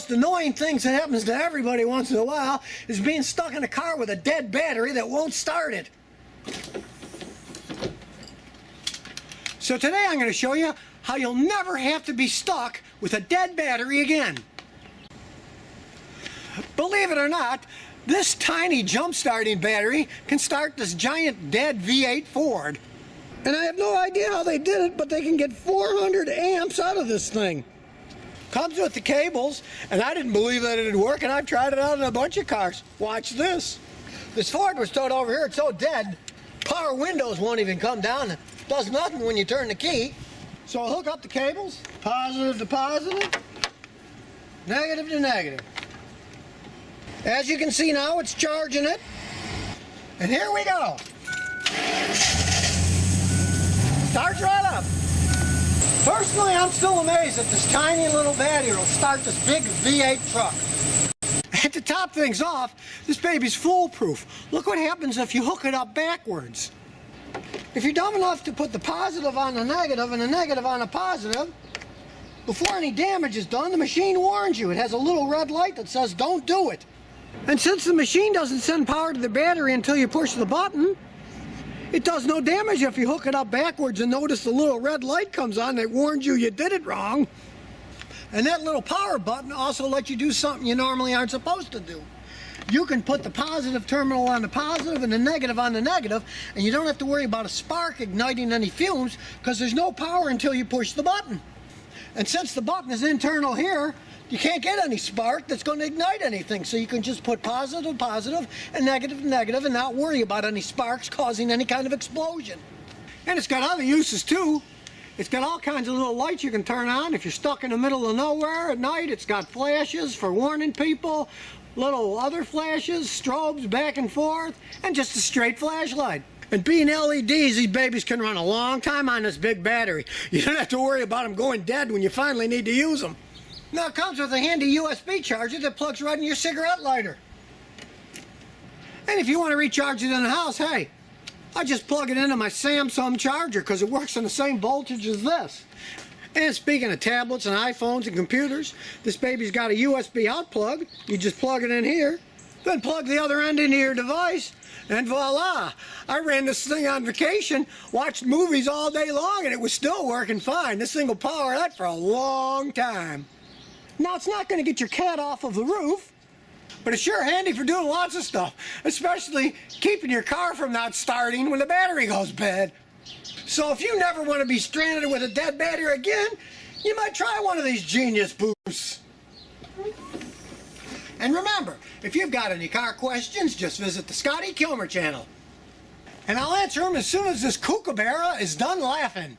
most annoying things that happens to everybody once in a while is being stuck in a car with a dead battery that won't start it. So today I'm going to show you how you'll never have to be stuck with a dead battery again. Believe it or not, this tiny jump-starting battery can start this giant dead V8 Ford. And I have no idea how they did it, but they can get 400 amps out of this thing. Comes with the cables, and I didn't believe that it'd work, and I've tried it out in a bunch of cars. Watch this. This Ford was towed over here, it's so dead, power windows won't even come down. It does nothing when you turn the key. So I'll hook up the cables, positive to positive, negative to negative. As you can see now, it's charging it. And here we go. Starts right up. Personally, I'm still amazed that this tiny little battery will start this big V8 truck. And to top things off, this baby's foolproof. Look what happens if you hook it up backwards. If you're dumb enough to put the positive on the negative and the negative on the positive, before any damage is done, the machine warns you. It has a little red light that says, don't do it. And since the machine doesn't send power to the battery until you push the button, it does no damage if you hook it up backwards and notice the little red light comes on that warns you you did it wrong. And that little power button also lets you do something you normally aren't supposed to do. You can put the positive terminal on the positive and the negative on the negative, and you don't have to worry about a spark igniting any fumes because there's no power until you push the button. And since the button is internal here, you can't get any spark that's going to ignite anything, so you can just put positive, positive, and negative, negative, and not worry about any sparks causing any kind of explosion. And it's got other uses too. It's got all kinds of little lights you can turn on if you're stuck in the middle of nowhere at night. It's got flashes for warning people, little other flashes, strobes back and forth, and just a straight flashlight. And being LEDs, these babies can run a long time on this big battery. You don't have to worry about them going dead when you finally need to use them. Now it comes with a handy USB charger that plugs right in your cigarette lighter. And if you want to recharge it in the house, hey, I just plug it into my Samsung charger because it works on the same voltage as this. And speaking of tablets and iPhones and computers, this baby's got a USB out plug. You just plug it in here, then plug the other end into your device, and voila! I ran this thing on vacation, watched movies all day long, and it was still working fine. This thing will power that for a long time. Now, it's not going to get your cat off of the roof, but it's sure handy for doing lots of stuff, especially keeping your car from not starting when the battery goes bad. So if you never want to be stranded with a dead battery again, you might try one of these genius boosts. And remember, if you've got any car questions, just visit the Scotty Kilmer channel. And I'll answer them as soon as this kookaburra is done laughing.